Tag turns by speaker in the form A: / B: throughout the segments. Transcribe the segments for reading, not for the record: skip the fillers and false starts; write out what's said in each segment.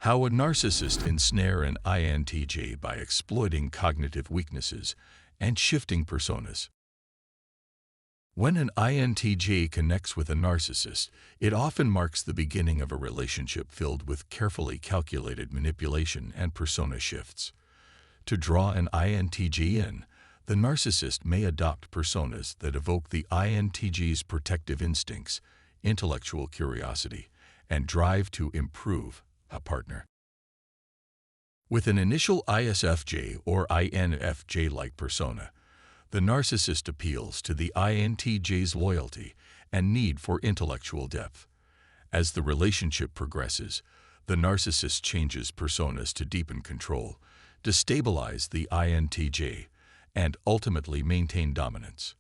A: How a narcissist ensnare an INTJ by exploiting cognitive weaknesses and shifting personas. When an INTJ connects with a narcissist, it often marks the beginning of a relationship filled with carefully calculated manipulation and persona shifts. To draw an INTJ in, the narcissist may adopt personas that evoke the INTJ's protective instincts, intellectual curiosity, and drive to improve a partner. With an initial ISFJ or INFJ-like persona, the narcissist appeals to the INTJ's loyalty and need for intellectual depth. As the relationship progresses, the narcissist changes personas to deepen control, destabilize the INTJ, and ultimately maintain dominance.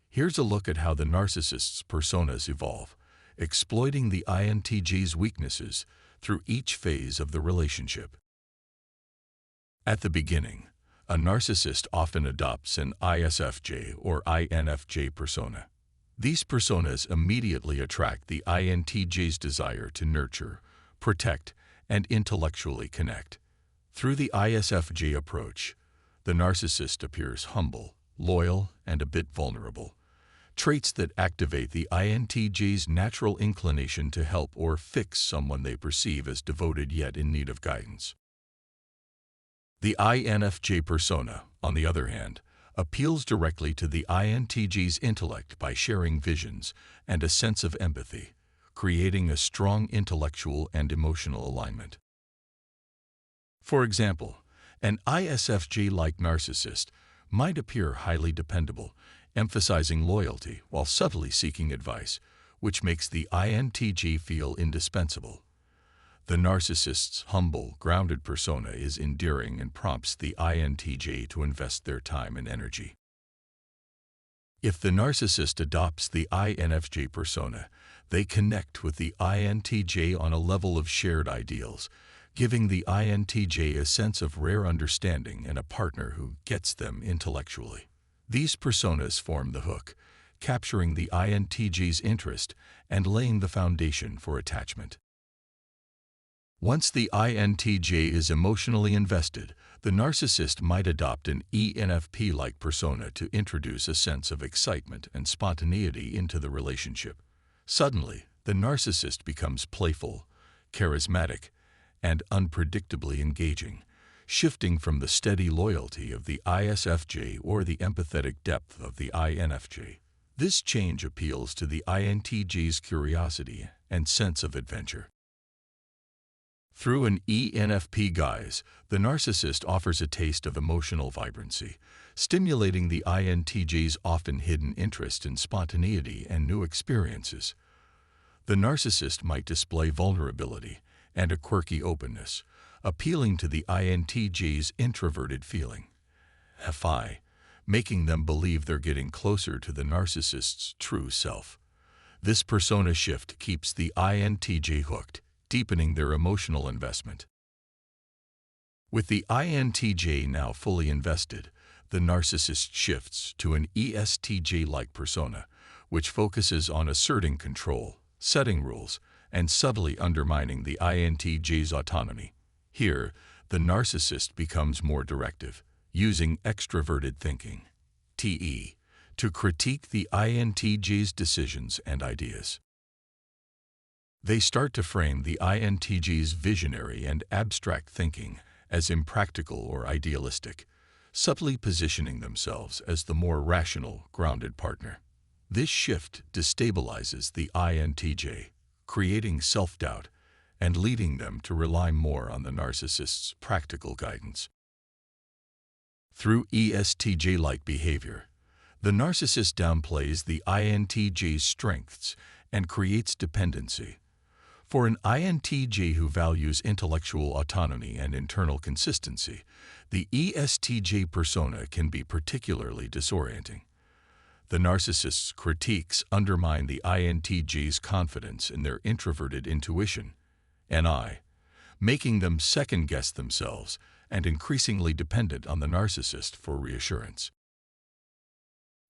A: Here's a look at how the narcissist's personas evolve, exploiting the INTJ's weaknesses through each phase of the relationship. At the beginning, a narcissist often adopts an ISFJ or INFJ persona. These personas immediately attract the INTJ's desire to nurture, protect, and intellectually connect. Through the ISFJ approach, the narcissist appears humble, loyal, and a bit vulnerable, traits that activate the INTJ's natural inclination to help or fix someone they perceive as devoted yet in need of guidance. The INFJ persona, on the other hand, appeals directly to the INTJ's intellect by sharing visions and a sense of empathy, creating a strong intellectual and emotional alignment. For example, an ISFJ-like narcissist might appear highly dependable, emphasizing loyalty while subtly seeking advice, which makes the INTJ feel indispensable. The narcissist's humble, grounded persona is endearing and prompts the INTJ to invest their time and energy. If the narcissist adopts the INFJ persona, they connect with the INTJ on a level of shared ideals, giving the INTJ a sense of rare understanding and a partner who gets them intellectually. These personas form the hook, capturing the INTJ's interest and laying the foundation for attachment. Once the INTJ is emotionally invested, the narcissist might adopt an ENFP-like persona to introduce a sense of excitement and spontaneity into the relationship. Suddenly, the narcissist becomes playful, charismatic, and unpredictably engaging, shifting from the steady loyalty of the ISFJ or the empathetic depth of the INFJ. This change appeals to the INTJ's curiosity and sense of adventure. Through an ENFP guise, the narcissist offers a taste of emotional vibrancy, stimulating the INTJ's often hidden interest in spontaneity and new experiences. The narcissist might display vulnerability and a quirky openness, appealing to the INTJ's introverted feeling, making them believe they're getting closer to the narcissist's true self. This persona shift keeps the INTJ hooked, deepening their emotional investment. With the INTJ now fully invested, the narcissist shifts to an ESTJ-like persona, which focuses on asserting control, setting rules, and subtly undermining the INTJ's autonomy. Here, the narcissist becomes more directive, using extroverted thinking, TE, to critique the INTJ's decisions and ideas. They start to frame the INTJ's visionary and abstract thinking as impractical or idealistic, subtly positioning themselves as the more rational, grounded partner. This shift destabilizes the INTJ, creating self-doubt and leading them to rely more on the narcissist's practical guidance. Through ESTJ-like behavior, the narcissist downplays the INTJ's strengths and creates dependency. For an INTJ who values intellectual autonomy and internal consistency, the ESTJ persona can be particularly disorienting. The narcissist's critiques undermine the INTJ's confidence in their introverted intuition, NI, making them second-guess themselves and increasingly dependent on the narcissist for reassurance.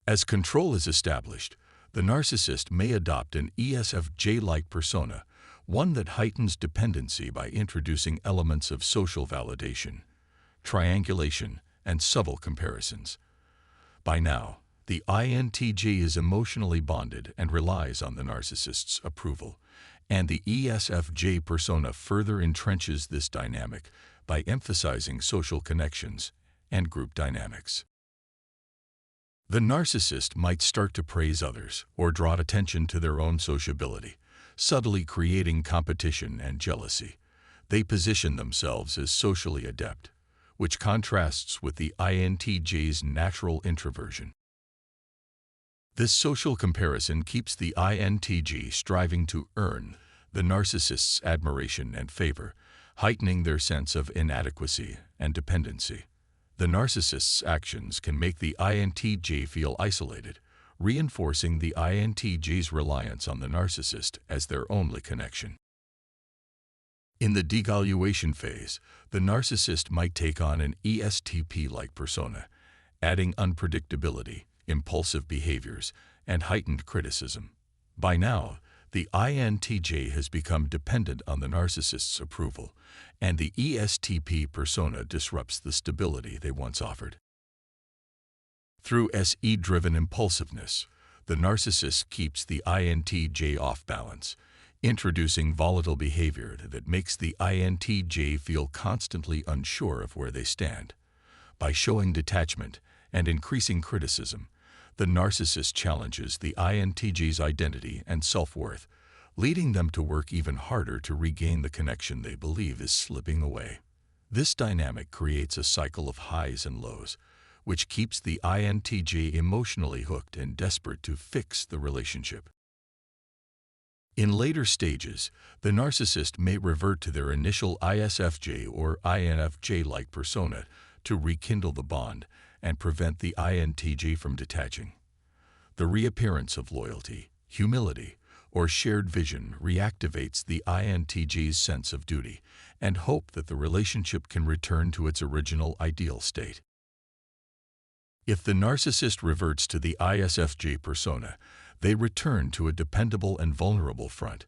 A: As control is established, the narcissist may adopt an ESFJ-like persona, one that heightens dependency by introducing elements of social validation, triangulation, and subtle comparisons. By now, the INTJ is emotionally bonded and relies on the narcissist's approval, and the ESFJ persona further entrenches this dynamic by emphasizing social connections and group dynamics. The narcissist might start to praise others or draw attention to their own sociability, subtly creating competition and jealousy. They position themselves as socially adept, which contrasts with the INTJ's natural introversion. This social comparison keeps the INTJ striving to earn the narcissist's admiration and favor, heightening their sense of inadequacy and dependency. The narcissist's actions can make the INTJ feel isolated, reinforcing the INTJ's reliance on the narcissist as their only connection. In the devaluation phase, the narcissist might take on an ESTP-like persona, adding unpredictability, impulsive behaviors, and heightened criticism. By now, the INTJ has become dependent on the narcissist's approval, and the ESTP persona disrupts the stability they once offered. Through SE-driven impulsiveness, the narcissist keeps the INTJ off balance, introducing volatile behavior that makes the INTJ feel constantly unsure of where they stand. By showing detachment and increasing criticism, the narcissist challenges the INTJ's identity and self-worth, leading them to work even harder to regain the connection they believe is slipping away. This dynamic creates a cycle of highs and lows, which keeps the INTJ emotionally hooked and desperate to fix the relationship. In later stages, the narcissist may revert to their initial ISFJ or INFJ-like persona to rekindle the bond and prevent the INTJ from detaching. The reappearance of loyalty, humility, or shared vision reactivates the INTJ's sense of duty and hope that the relationship can return to its original ideal state. If the narcissist reverts to the ISFJ persona, they return to a dependable and vulnerable front,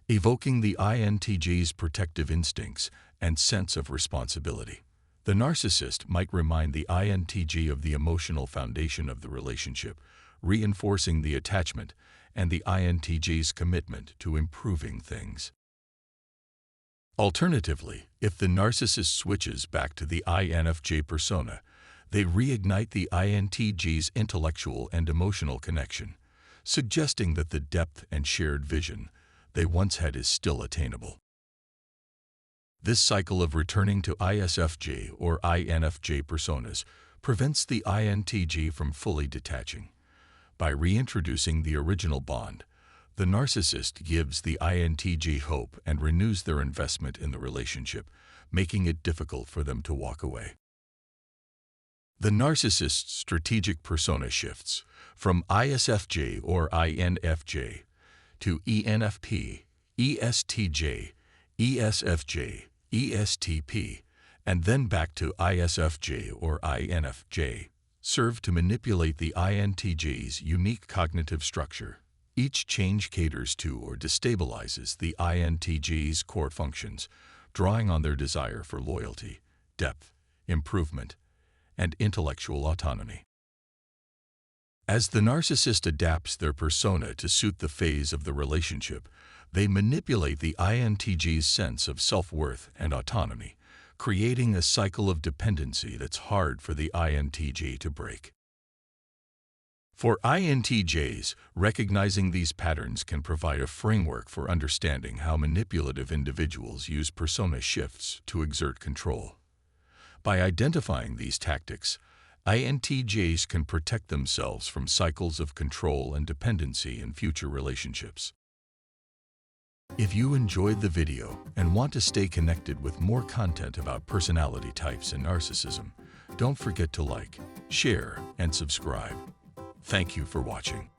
A: evoking the INTJ's protective instincts and sense of responsibility. The narcissist might remind the INTJ of the emotional foundation of the relationship, reinforcing the attachment and the INTJ's commitment to improving things. Alternatively, if the narcissist switches back to the INFJ persona, they reignite the INTJ's intellectual and emotional connection, suggesting that the depth and shared vision they once had is still attainable. This cycle of returning to ISFJ or INFJ personas prevents the INTJ from fully detaching. By reintroducing the original bond, the narcissist gives the INTJ hope and renews their investment in the relationship, making it difficult for them to walk away. The narcissist's strategic persona shifts from ISFJ or INFJ to ENFP, ESTJ, ESFJ, ESTP, and then back to ISFJ or INFJ, serve to manipulate the INTJ's unique cognitive structure. Each change caters to or destabilizes the INTJ's core functions, drawing on their desire for loyalty, depth, improvement, and intellectual autonomy. As the narcissist adapts their persona to suit the phase of the relationship, they manipulate the INTJ's sense of self-worth and autonomy, creating a cycle of dependency that's hard for the INTJ to break. For INTJs, recognizing these patterns can provide a framework for understanding how manipulative individuals use persona shifts to exert control. By identifying these tactics, INTJs can protect themselves from cycles of control and dependency in future relationships. If you enjoyed the video and want to stay connected with more content about personality types and narcissism, don't forget to like, share, and subscribe. Thank you for watching.